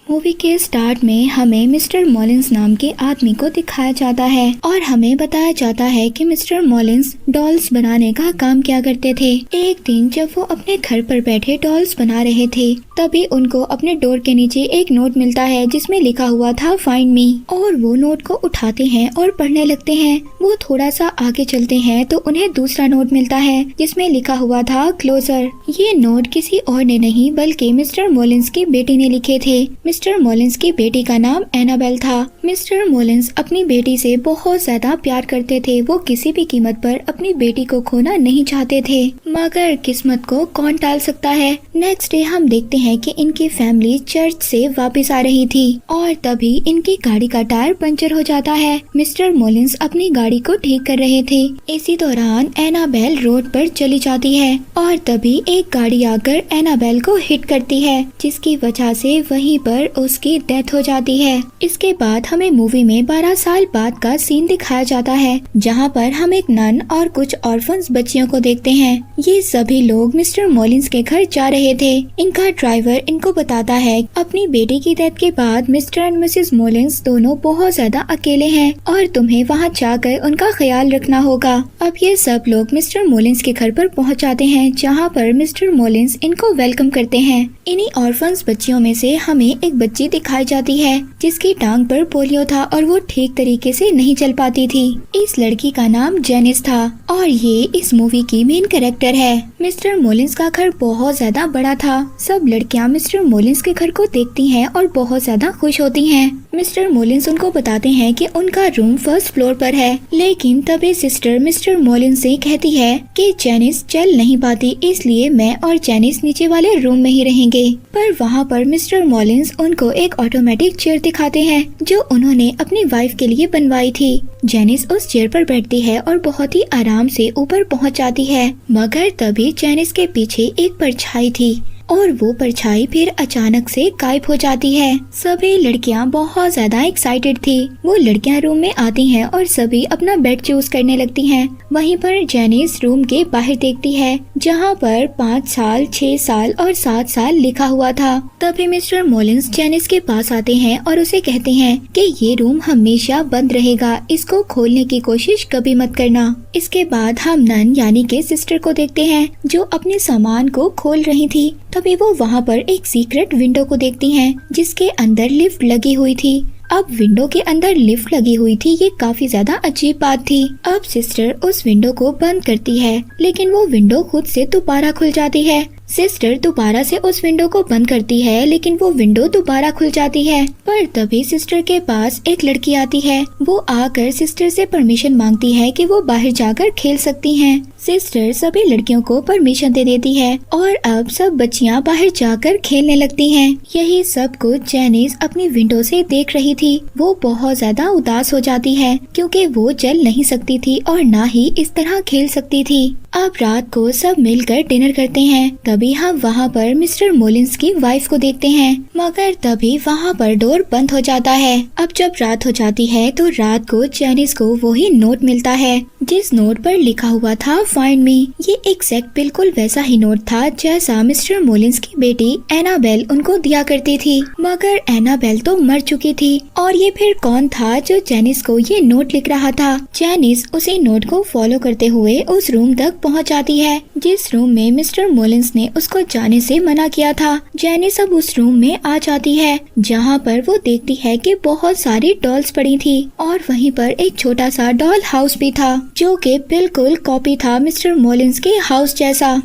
Movie के start में हमें मिस्टर मॉलिंस नाम के आदमी को दिखाया जाता है और हमें बताया जाता है कि मिस्टर मॉलिंस डॉल्स बनाने का काम किया करते थे। एक दिन जब वो अपने घर पर बैठे डॉल्स बना रहे थे, तभी उनको अपने डोर के नीचे एक नोट मिलता है जिसमें लिखा हुआ था फाइंड मी, और वो नोट को उठाते हैं और पढ़ने लगते हैं। वो थोड़ा सा आगे चलते हैं तो उन्हें दूसरा नोट मिलता है जिसमें लिखा हुआ था क्लोजर। ये नोट किसी और ने नहीं बल्कि मिस्टर मॉलिंस की बेटी ने लिखे थे। मिस्टर मॉलिंस की बेटी का नाम एनाबेल था। मिस्टर मॉलिंस अपनी बेटी से बहुत ज्यादा प्यार करते थे। वो किसी भी कीमत पर अपनी बेटी को खोना नहीं चाहते थे, मगर किस्मत को कौन टाल सकता है। नेक्स्ट डे हम देखते हैं कि इनकी फैमिली चर्च से वापस आ रही थी और तभी इनकी गाड़ी का टायर पंचर हो जाता है। मिस्टर मॉलिंस अपनी गाड़ी को ठीक कर रहे थे। इसी दौरान एनाबेल रोड पर चली जाती है और तभी एक गाड़ी आकर एनाबेल को हिट करती है, जिसकी वजह से वहीं पर उसकी डेथ हो जाती है। इसके बाद हमें मूवी में 12 साल बाद का सीन दिखाया जाता है, जहां पर हम एक नन और कुछ ऑर्फन्स बच्चियों को देखते हैं। ये सभी लोग मिस्टर मॉलिंस के घर जा रहे थे। इनका ड्राइवर इनको बताता है अपनी बेटी की डेथ के बाद मिस्टर एंड मिसेस मॉलिंस दोनों बहुत ज्यादा अकेले हैं और तुम्हें वहां जाकर उनका ख्याल रखना होगा। अब ये सब लोग मिस्टर मॉलिंस के घर पर पहुंच जाते हैं, जहां पर मिस्टर मॉलिंस इनको वेलकम करते हैं। इन्हीं ऑर्फन्स बच्चियों में से हमें एक बच्ची दिखाई जाती है जिसकी टांग पर पोलियो था और वो ठीक तरीके से नहीं चल पाती थी। इस लड़की का नाम जेनिस था और ये इस मूवी की मेन कैरेक्टर है। मिस्टर मॉलिंस का घर बहुत ज्यादा बड़ा था। सब लड़कियां मिस्टर मॉलिंस के घर को देखती हैं और बहुत ज्यादा खुश होती हैं। मिस्टर मॉलिंस उनको बताते हैं कि उनका रूम फर्स्ट फ्लोर पर है, लेकिन तभी सिस्टर मिस्टर मॉलिंस से कहती है कि जेनिस चल नहीं पाती, इसलिए मैं और जेनिस नीचे वाले रूम में ही रहेंगे। पर वहाँ पर मिस्टर मॉलिंस उनको एक ऑटोमेटिक चेयर दिखाते हैं जो उन्होंने अपनी वाइफ के लिए बनवाई थी। जेनिस उस चेयर पर बैठती है और बहुत ही आराम से ऊपर पहुंच जाती है, मगर तभी जेनिस के पीछे एक परछाई थी और वो परछाई फिर अचानक से गायब हो जाती है। सभी लड़कियां बहुत ज्यादा एक्साइटेड थी। वो लड़कियां रूम में आती हैं और सभी अपना बेड चूज करने लगती हैं। वहीं पर जेनिस रूम के बाहर देखती है जहां पर 5 साल, 6 साल और 7 साल लिखा हुआ था। तभी मिस्टर मॉलिंस जेनिस के पास आते हैं और उसे कहते हैं कि ये रूम हमेशा बंद रहेगा, इसको खोलने की कोशिश कभी मत करना। इसके बाद हम नन यानी के सिस्टर को देखते हैं जो अपने सामान को खोल रही थी। तभी वो वहाँ पर एक सीक्रेट विंडो को देखती हैं जिसके अंदर लिफ्ट लगी हुई थी। अब विंडो के अंदर लिफ्ट लगी हुई थी, ये काफी ज्यादा अजीब बात थी। अब सिस्टर उस विंडो को बंद करती है, लेकिन वो विंडो खुद से दोबारा खुल जाती है। सिस्टर दोबारा से उस विंडो को बंद करती है, लेकिन वो विंडो दोबारा खुल जाती है। पर तभी सिस्टर के पास एक लड़की आती है। वो आकर सिस्टर से परमिशन मांगती है कि वो बाहर जाकर खेल सकती हैं। सिस्टर सभी लड़कियों को परमिशन दे देती है और अब सब बच्चियां बाहर जाकर खेलने लगती हैं। यही सब कुछ जेनिस अपनी विंडो से देख रही थी। वो बहुत ज्यादा उदास हो जाती है क्योंकि वो चल नहीं सकती थी और ना ही इस तरह खेल सकती थी। अब रात को सब मिलकर डिनर करते हैं। तभी हम वहाँ पर मिस्टर मॉलिंस की वाइफ को देखते हैं, मगर तभी वहाँ पर डोर बंद हो जाता है। अब जब रात हो जाती है तो रात को जेनिस को वही नोट मिलता है जिस नोट पर लिखा हुआ था फाइंड मी। ये एग्जैक्ट बिल्कुल वैसा ही नोट था जैसा मिस्टर मॉलिंस की बेटी एनाबेल उनको दिया करती थी, मगर एनाबेल तो मर चुकी थी। और ये फिर कौन था जो जेनिस को ये नोट लिख रहा था। जेनिस उसी नोट को फॉलो करते हुए उस रूम तक पहुंच जाती है जिस रूम में मिस्टर मॉलिंस ने उसको जाने से मना किया था। जेनिस अब उस रूम में आ जाती है जहां पर वो देखती है कि बहुत सारी डॉल्स पड़ी थी और वहीं पर एक छोटा सा डॉल हाउस भी था जो कि बिल्कुल कॉपी था मिस्टर मॉलिंस के हाउस जैसा।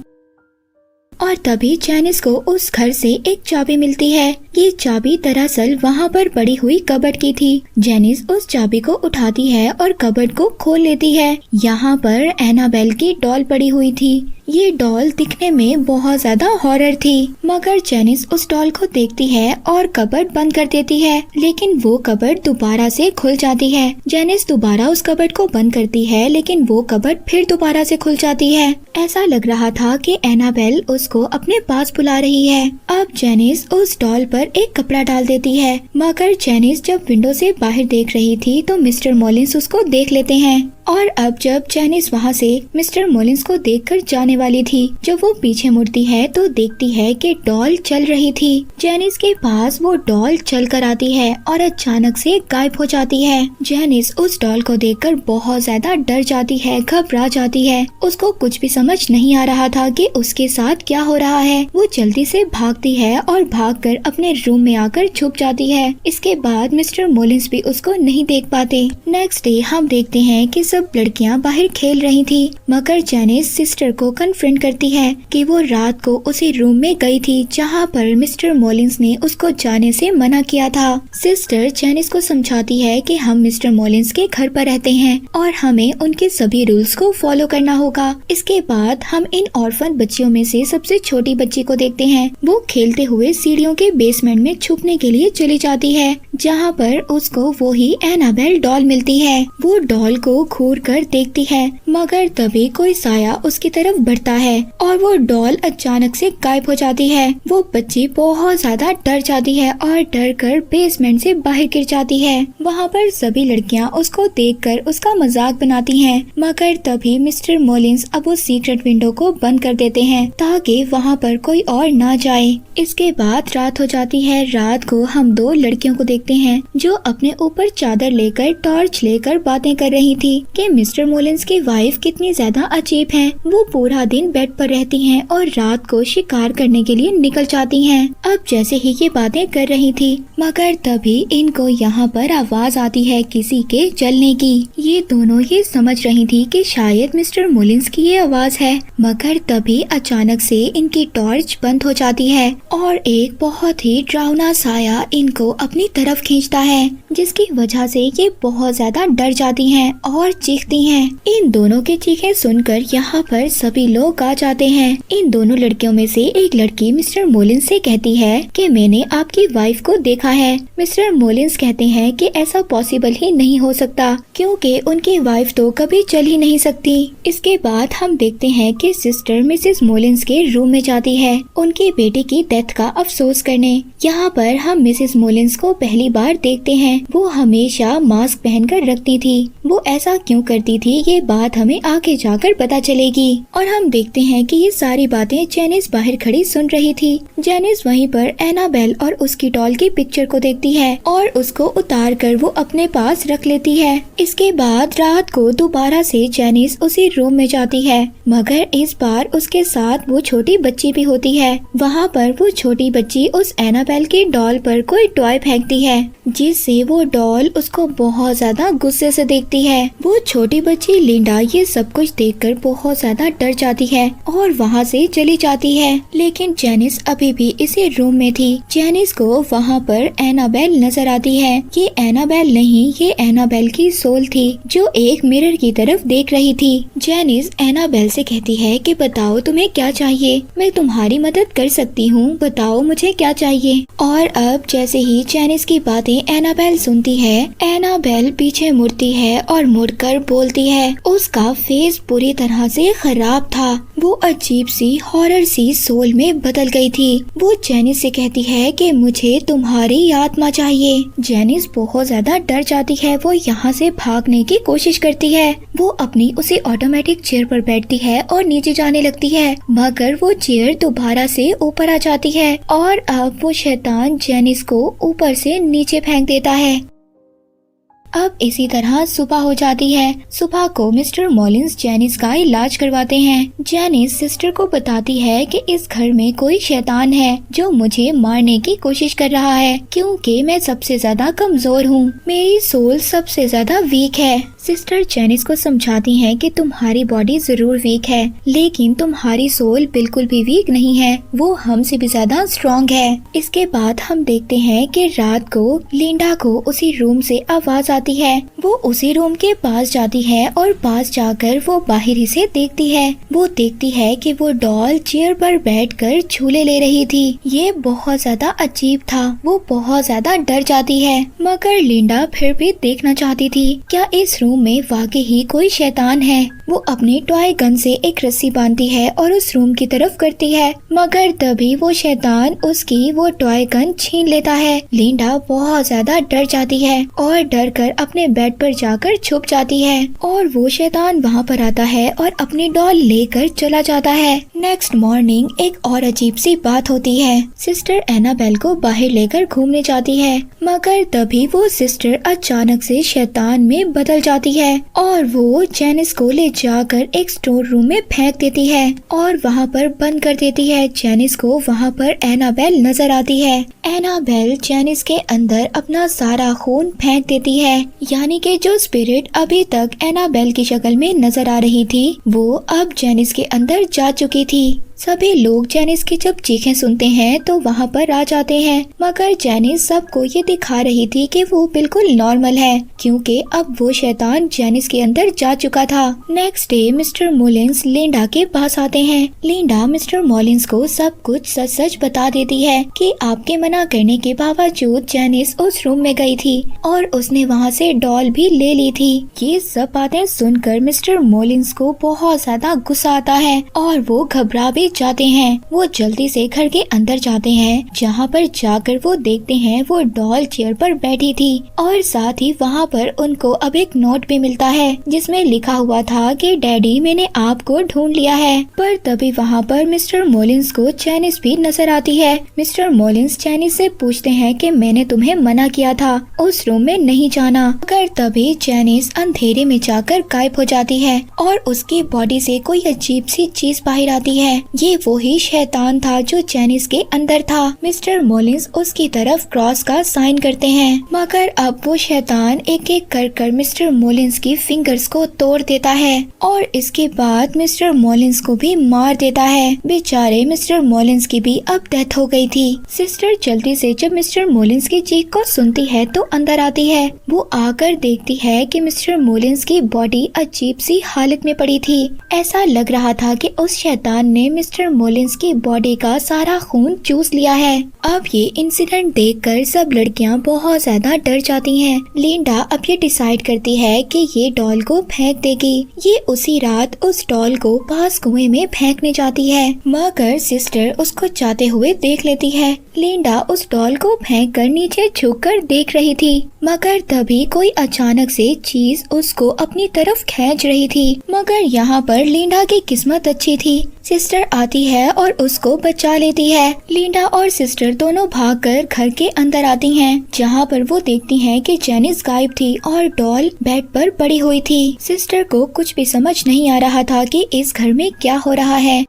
और तभी जेनिस को उस घर से एक चाबी मिलती है। ये चाबी दरअसल वहाँ पर पड़ी हुई कबर्ड की थी। जेनिस उस चाबी को उठाती है और कबर्ड को खोल लेती है। यहाँ पर एनाबेल की डॉल पड़ी हुई थी। ये डॉल दिखने में बहुत ज्यादा हॉरर थी, मगर जेनिस उस डॉल को देखती है और कबर्ड बंद कर देती है, लेकिन वो कबर्ड दोबारा से खुल जाती है। जेनिस दोबारा उस कबर्ड को बंद करती है, लेकिन वो कबर्ड फिर दोबारा से खुल जाती है। ऐसा लग रहा था कि एनाबेल उसको अपने पास बुला रही है। अब जेनिस उस डॉल पर एक कपड़ा डाल देती है, मगर जेनिस जब विंडो से बाहर देख रही थी तो मिस्टर मॉलिंस उसको देख लेते हैं। और अब जब जैनिस वहाँ से मिस्टर मॉलिंस को देखकर जाने वाली थी, जब वो पीछे मुड़ती है तो देखती है कि डॉल चल रही थी। जैनिस के पास वो डॉल चल कर आती है और अचानक से गायब हो जाती है। जैनिस उस डॉल को देखकर बहुत ज्यादा डर जाती है, घबरा जाती है। उसको कुछ भी समझ नहीं आ रहा था कि उसके साथ क्या हो रहा है। वो जल्दी से भागती है और भागकर अपने रूम में आकर छुप जाती है। इसके बाद मिस्टर मॉलिंस भी उसको नहीं देख पाते। नेक्स्ट डे हम देखते हैं कि सब लड़कियां बाहर खेल रही थी, मगर जैनिस सिस्टर को कन्फ्रंट करती है कि वो रात को उसी रूम में गई थी जहां पर मिस्टर मॉलिंस ने उसको जाने से मना किया था। सिस्टर जैनिस को समझाती है कि हम मिस्टर मॉलिंस के घर पर रहते हैं और हमें उनके सभी रूल्स को फॉलो करना होगा। इसके बाद हम इन ऑर्फन बच्चियों में से सबसे छोटी बच्ची को देखते हैं। वो खेलते हुए सीढ़ियों के बेसमेंट में छुपने के लिए चली जाती है, जहाँ पर उसको वो ही एनाबेल डॉल मिलती है। वो डॉल को घूर कर देखती है, मगर तभी कोई साया उसकी तरफ बढ़ता है और वो डॉल अचानक से गायब हो जाती है। वो बच्ची बहुत ज्यादा डर जाती है और डर कर बेसमेंट से बाहर गिर जाती है। वहाँ पर सभी लड़कियाँ उसको देखकर उसका मजाक बनाती हैं, मगर तभी मिस्टर मॉलिंस अब वो सीक्रेट विंडो को बंद कर देते हैं ताकि वहाँ पर कोई और ना जाए। इसके बाद रात हो जाती है। रात को हम दो लड़कियों को देखते हैं जो अपने ऊपर चादर लेकर टॉर्च लेकर बातें कर रही थी कि मिस्टर मॉलिंस की वाइफ कितनी ज्यादा अजीब है। वो पूरा दिन बेड पर रहती हैं और रात को शिकार करने के लिए निकल जाती हैं। अब जैसे ही ये बातें कर रही थी, मगर तभी इनको यहाँ पर आवाज आती है किसी के चलने की। ये दोनों ये समझ रही थी कि शायद मिस्टर मॉलिंस की ये आवाज है, मगर तभी अचानक से इनकी टॉर्च बंद हो जाती है और एक बहुत ही डरावना साया इनको अपनी तरफ खींचता है, जिसकी वजह से ये बहुत ज्यादा डर जाती हैं और चीखती हैं। इन दोनों की चीखें सुनकर यहाँ पर सभी लोग आ जाते हैं। इन दोनों लड़कियों में से एक लड़की मिस्टर मॉलिंस से कहती है कि मैंने आपकी वाइफ को देखा है। मिस्टर मॉलिंस कहते हैं कि ऐसा पॉसिबल ही नहीं हो सकता, क्योंकि उनकी वाइफ तो कभी चल ही नहीं सकती। इसके बाद हम देखते हैं कि सिस्टर मिसेस मॉलिंस के रूम में जाती है उनकी बेटी की डेथ का अफसोस करने। यहाँ पर हम मिसेस मॉलिंस को पहली बार देखते हैं। वो हमेशा मास्क पहनकर रखती थी। वो ऐसा क्यों करती थी ये बात हमें आगे जाकर पता चलेगी। और हम देखते हैं कि ये सारी बातें जैनिस बाहर खड़ी सुन रही थी। जैनिस वहीं पर एनाबेल और उसकी डॉल की पिक्चर को देखती है और उसको उतार कर वो अपने पास रख लेती है। इसके बाद रात को दोबारा से जैनिस उसी रूम में जाती है, मगर इस बार उसके साथ वो छोटी बच्ची भी होती है। वहाँ पर वो छोटी बच्ची उस एनाबेल की डॉल पर कोई टॉय फेंकती है, जिससे वो डॉल उसको बहुत ज्यादा गुस्से से देखती है। वो छोटी बच्ची लिंडा ये सब कुछ देखकर बहुत ज्यादा डर जाती है और वहाँ से चली जाती है, लेकिन जैनिस अभी भी इसी रूम में थी। जैनिस को वहाँ पर एनाबेल नजर आती है। ये एनाबेल नहीं, ये एनाबेल की सोल थी जो एक मिरर की तरफ देख रही थी। जैनिस एनाबेल से कहती है कि बताओ तुम्हें क्या चाहिए, मैं तुम्हारी मदद कर सकती हूँ, बताओ मुझे क्या चाहिए। और अब जैसे ही जैनिस की बातें एनाबेल सुनती है, एनाबेल पीछे मुड़ती है और मुड़कर बोलती है। उसका फेस पूरी तरह से खराब था। वो अजीब सी हॉरर सी सोल में बदल गई थी। वो जैनिस से कहती है कि मुझे तुम्हारी आत्मा चाहिए। जैनिस बहुत ज्यादा डर जाती है। वो यहाँ से भागने की कोशिश करती है। वो अपनी उसी ऑटोमेटिक चेयर पर बैठती है और नीचे जाने लगती है, मगर वो चेयर दोबारा से ऊपर आ जाती है और अब वो शैतान जैनिस को ऊपर से नीचे फेंक देता है। अब इसी तरह सुबह हो जाती है। सुबह को मिस्टर मॉलिंस जैनिस का इलाज करवाते हैं। जैनिस सिस्टर को बताती है कि इस घर में कोई शैतान है जो मुझे मारने की कोशिश कर रहा है, क्योंकि मैं सबसे ज्यादा कमजोर हूँ। मेरी सोल सबसे ज्यादा वीक है। सिस्टर जैनिस को समझाती हैं कि तुम्हारी बॉडी जरूर वीक है, लेकिन तुम्हारी सोल बिल्कुल भी वीक नहीं है, वो हमसे भी ज्यादा स्ट्रॉन्ग है। इसके बाद हम देखते हैं कि रात को लिंडा को उसी रूम से आवाज आती है। वो उसी रूम के पास जाती है और पास जाकर वो बाहर ही से देखती है। वो देखती है कि वो डॉल चेयर पर बैठकर झूले ले रही थी। ये बहुत ज्यादा अजीब था। वो बहुत ज्यादा डर जाती है, मगर लिंडा फिर भी देखना चाहती थी क्या इस रूम में वाकई ही कोई शैतान है। वो अपनी टॉय गन से एक रस्सी बांधती है और उस रूम की तरफ करती है, मगर तभी वो शैतान उसकी वो टॉय गन छीन लेता है। लिंडा बहुत ज्यादा डर जाती है और डर कर अपने बेड पर जाकर छुप जाती है और वो शैतान वहाँ पर आता है और अपनी डॉल लेकर चला जाता है। नेक्स्ट मॉर्निंग एक और अजीब सी बात होती है। सिस्टर एनाबेल को बाहर लेकर घूमने जाती है, मगर तभी वो सिस्टर अचानक से शैतान में बदल जाती है और वो जेनिस को ले जाकर एक स्टोर रूम में फेंक देती है और वहाँ पर बंद कर देती है। जेनिस को वहाँ पर एनाबेल नजर आती है। एनाबेल जेनिस के अंदर अपना सारा खून फेंक देती है, यानी कि जो स्पिरिट अभी तक एनाबेल की शक्ल में नजर आ रही थी वो अब जेनिस के अंदर जा चुकी थी। सभी लोग जेनिस की जब चीखें सुनते हैं तो वहाँ पर आ जाते हैं, मगर जेनिस सबको ये दिखा रही थी कि वो बिल्कुल नॉर्मल है, क्योंकि अब वो शैतान जेनिस के अंदर जा चुका था। नेक्स्ट डे मिस्टर मोलिन्स लिंडा के पास आते हैं। लिंडा मिस्टर मोलिन्स को सब कुछ सच सच बता देती है कि आपके मना करने के बावजूद जेनिस उस रूम में गई थी और उसने वहाँ से डॉल भी ले ली थी। ये सब बातें सुनकर मिस्टर मोलिन्स को बहुत ज्यादा गुस्सा आता है और वो घबरा भी जाते हैं। वो जल्दी से घर के अंदर जाते हैं, जहाँ पर जाकर वो देखते हैं वो डॉल चेयर पर बैठी थी और साथ ही वहाँ पर उनको अब एक नोट भी मिलता है जिसमें लिखा हुआ था कि डैडी मैंने आपको ढूंढ लिया है। पर तभी वहाँ पर मिस्टर मोलिन्स को जेनिस भी नजर आती है। मिस्टर मोलिन्स जेनिस से पूछते हैं कि मैंने तुम्हें मना किया था उस रूम में नहीं जाना, मगर तभी जेनिस अंधेरे में जाकर गायब हो जाती है और उसकी बॉडी से कोई अजीब सी चीज बाहर आती है। ये वही शैतान था जो जेनिस के अंदर था। मिस्टर मोलिन्स उसकी तरफ क्रॉस का साइन करते हैं, मगर अब वो शैतान एक एक कर मिस्टर मोलिन्स की फिंगर्स को तोड़ देता है और इसके बाद मिस्टर मोलिन्स को भी मार देता है। बेचारे मिस्टर मोलिन्स की भी अब डेथ हो गई थी। सिस्टर जल्दी से जब मिस्टर मोलिन्स की चीख को सुनती है तो अंदर आती है। वो आकर देखती है कि मिस्टर मोलिन्स की बॉडी अजीब सी हालत में पड़ी थी। ऐसा लग रहा था कि उस शैतान ने मिस्टर मोलिन्स की बॉडी का सारा खून चूस लिया है। अब ये इंसिडेंट देखकर सब लड़कियां बहुत ज्यादा डर जाती हैं। लिंडा अब ये डिसाइड करती है कि ये डॉल को फेंक देगी। ये उसी रात उस डॉल को पास कुएं में फेंकने जाती है, मगर सिस्टर उसको जाते हुए देख लेती है। लिंडा उस डॉल को फेंक कर नीचे झुककर देख रही थी, मगर तभी कोई अचानक से चीज उसको अपनी तरफ खींच रही थी। मगर यहाँ पर लिंडा की किस्मत अच्छी थी। सिस्टर आती है और उसको बचा लेती है। लिंडा और सिस्टर दोनों भागकर घर के अंदर आती हैं, जहाँ पर वो देखती हैं कि जेनिस गायब थी और डॉल बेड पर पड़ी हुई थी। सिस्टर को कुछ भी समझ नहीं आ रहा था कि इस घर में क्या हो रहा है।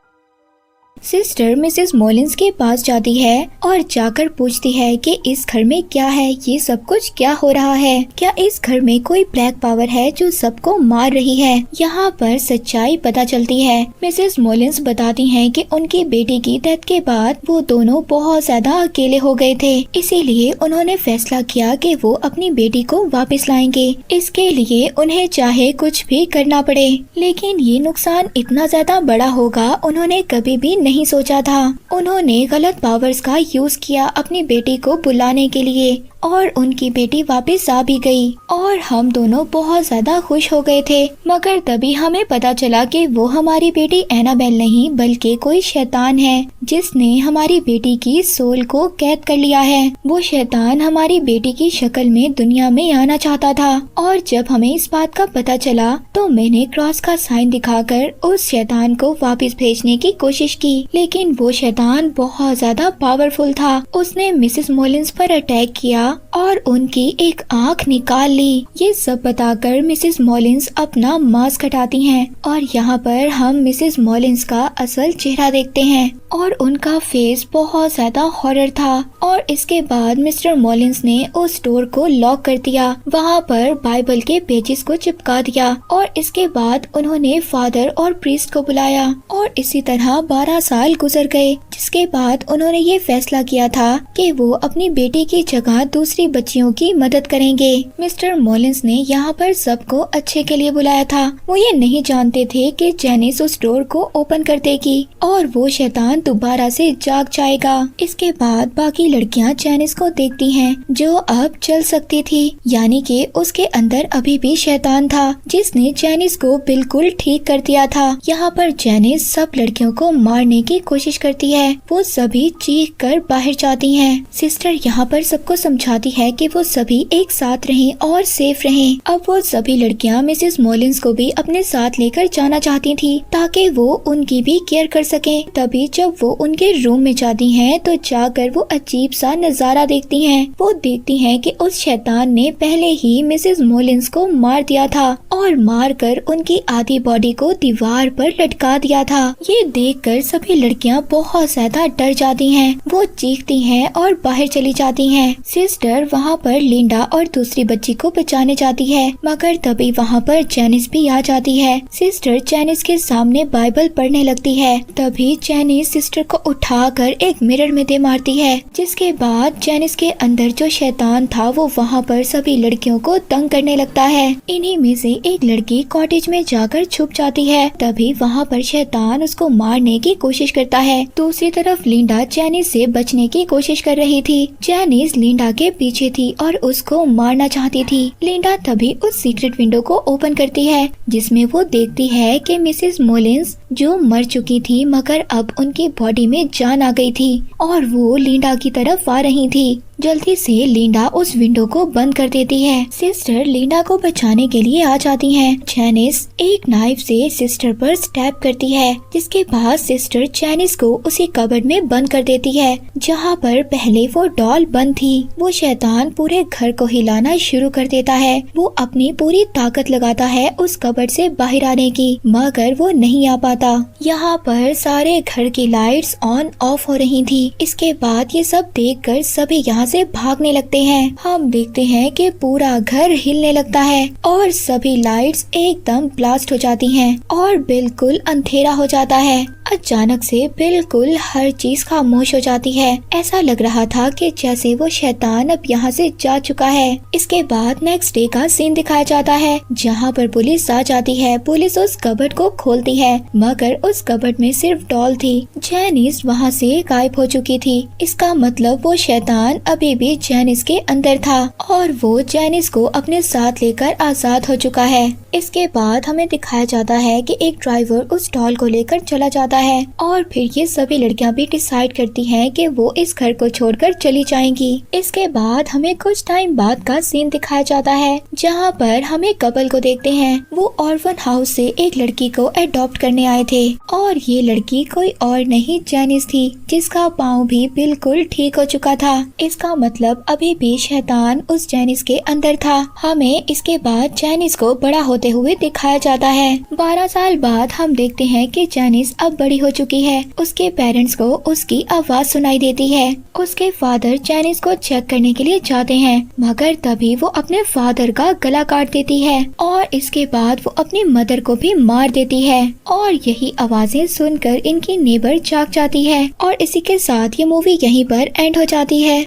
सिस्टर मिसेस मोलिन्स के पास जाती है और जाकर पूछती है कि इस घर में क्या है, ये सब कुछ क्या हो रहा है, क्या इस घर में कोई ब्लैक पावर है जो सबको मार रही है। यहाँ पर सच्चाई पता चलती है। मिसेस मोलिन्स बताती हैं कि उनकी बेटी की डेथ के बाद वो दोनों बहुत ज्यादा अकेले हो गए थे, इसीलिए उन्होंने फैसला किया कि वो अपनी बेटी को वापस लाएंगे। इसके लिए उन्हें चाहे कुछ भी करना पड़े, लेकिन ये नुकसान इतना ज्यादा बड़ा होगा उन्होंने कभी भी नहीं सोचा था। उन्होंने गलत पावर्स का यूज किया अपनी बेटी को बुलाने के लिए और उनकी बेटी वापस आ भी गई और हम दोनों बहुत ज्यादा खुश हो गए थे। मगर तभी हमें पता चला कि वो हमारी बेटी एनाबेल नहीं बल्कि कोई शैतान है जिसने हमारी बेटी की सोल को कैद कर लिया है। वो शैतान हमारी बेटी की शक्ल में दुनिया में आना चाहता था और जब हमें इस बात का पता चला तो मैंने क्रॉस का साइन दिखाकर उस शैतान को वापस भेजने की कोशिश की, लेकिन वो शैतान बहुत ज्यादा पावरफुल था। उसने मिसेस मोलिन्स पर अटैक किया और उनकी एक आंख निकाल ली। ये सब बताकर मिसेस मोलिन्स अपना मास्क हटाती हैं और यहाँ पर हम मिसेस मोलिन्स का असल चेहरा देखते हैं और उनका फेस बहुत ज्यादा हॉरर था। और इसके बाद मिस्टर मोलिन्स ने उस डोर को लॉक कर दिया, वहाँ पर बाइबल के पेजेस को चिपका दिया और इसके बाद उन्होंने फादर और प्रीस्ट को बुलाया और इसी तरह 12 साल गुजर गए, जिसके बाद उन्होंने ये फैसला किया था कि वो अपनी बेटी की जगह दूसरी बच्चियों की मदद करेंगे। मिस्टर मोलिन्स ने यहाँ पर सबको अच्छे के लिए बुलाया था। वो ये नहीं जानते थे कि जेनिस उस डोर को ओपन कर देगी और वो शैतान दोबारा से जाग जाएगा। इसके बाद बाकी लड़कियाँ जेनिस को देखती हैं जो अब चल सकती थी, यानी कि उसके अंदर अभी भी शैतान था जिसने जेनिस को बिल्कुल ठीक कर दिया था। यहाँ पर जेनिस सब लड़कियों को मारने की कोशिश करती है। वो सभी चीख कर बाहर जाती हैं। सिस्टर यहाँ पर सबको समझा चाहती है कि वो सभी एक साथ रहें और सेफ रहें। अब वो सभी लड़कियां मिसेस मॉलिन्स को भी अपने साथ लेकर जाना चाहती थी ताकि वो उनकी भी केयर कर सकें। तभी जब वो उनके रूम में जाती हैं तो जाकर वो अजीब सा नजारा देखती हैं। वो देखती हैं कि उस शैतान ने पहले ही मिसेस मॉलिन्स को मार दिया था और मारकर उनकी आधी बॉडी को दीवार पर लटका दिया था। ये देखकर सभी लड़कियां बहुत ज्यादा डर जाती हैं। वो चीखती हैं और बाहर चली जाती हैं। सिस्टर वहाँ पर लिंडा और दूसरी बच्ची को बचाने जाती है, मगर तभी वहाँ पर जैनिस भी आ जाती है। सिस्टर जैनिस के सामने बाइबल पढ़ने लगती है। तभी जैनिस सिस्टर को उठाकर एक मिरर में दे मारती है, जिसके बाद जैनिस के अंदर जो शैतान था वो वहाँ पर सभी लड़कियों को तंग करने लगता है। इन्हीं में से एक लड़की कॉटेज में जाकर छुप जाती है। तभी वहाँ पर शैतान उसको मारने की कोशिश करता है। दूसरी तरफ लिंडा जैनिस से बचने की कोशिश कर रही थी। जैनिस लिंडा के पीछे थी और उसको मारना चाहती थी। लिंडा तभी उस सीक्रेट विंडो को ओपन करती है, जिसमें वो देखती है कि मिसेस मॉलिन्स जो मर चुकी थी मगर अब उनकी बॉडी में जान आ गई थी और वो लिंडा की तरफ आ रही थी। जल्दी से लिंडा उस विंडो को बंद कर देती है। सिस्टर लिंडा को बचाने के लिए आ जाती हैं। जैनिस एक नाइफ से सिस्टर पर स्टैब करती है, जिसके बाद सिस्टर जैनिस को उसी कबर्ड में बंद कर देती है जहाँ पर पहले वो डॉल बंद थी। वो शैतान पूरे घर को हिलाना शुरू कर देता है। वो अपनी पूरी ताकत लगाता है उस कबर्ड से बाहर आने की, मगर वो नहीं आ पाता। यहाँ पर सारे घर की लाइट्स ऑन ऑफ हो रही थी। इसके बाद ये सब देखकर सभी यहाँ से भागने लगते हैं। हम देखते हैं कि पूरा घर हिलने लगता है और सभी लाइट्स एकदम ब्लास्ट हो जाती हैं और बिल्कुल अंधेरा हो जाता है। अचानक से बिल्कुल हर चीज खामोश हो जाती है। ऐसा लग रहा था कि जैसे वो शैतान अब यहाँ से जा चुका है। इसके बाद नेक्स्ट डे का सीन दिखाया जाता है, जहाँ पर पुलिस आ जाती है। पुलिस उस कबर्ड को खोलती है, मगर उस कबर्ड में सिर्फ डॉल थी। जैनिस वहाँ से गायब हो चुकी थी। इसका मतलब वो शैतान अभी भी जैनिस के अंदर था और वो जैनिस को अपने साथ लेकर आजाद हो चुका है। इसके बाद हमें दिखाया जाता है कि एक ड्राइवर उस डॉल को लेकर चला जाता है और फिर ये सभी लड़कियां भी डिसाइड करती हैं कि वो इस घर को छोड़कर चली जाएंगी। इसके बाद हमें कुछ टाइम बाद का सीन दिखाया जाता है, जहाँ पर हमें कपल को देखते हैं। वो ऑर्फन हाउस से एक लड़की को अडॉप्ट करने आए थे और ये लड़की कोई और नहीं जैनिस थी, जिसका पाँव भी बिल्कुल ठीक हो चुका था। इसका मतलब अभी भी शैतान उस जैनिस के अंदर था। हमें इसके बाद जैनिस को बड़ा होते हुए दिखाया जाता है। 12 साल बाद हम देखते हैं कि जैनिस अब बड़ी हो चुकी है। उसके पेरेंट्स को उसकी आवाज सुनाई देती है। उसके फादर जैनिस को चेक करने के लिए जाते हैं, मगर तभी वो अपने फादर का गला काट देती है और इसके बाद वो अपनी मदर को भी मार देती है। और यही आवाजें सुनकर इनकी नेबर जाग जाती है और इसी के साथ ये मूवी यहीं पर एंड हो जाती है।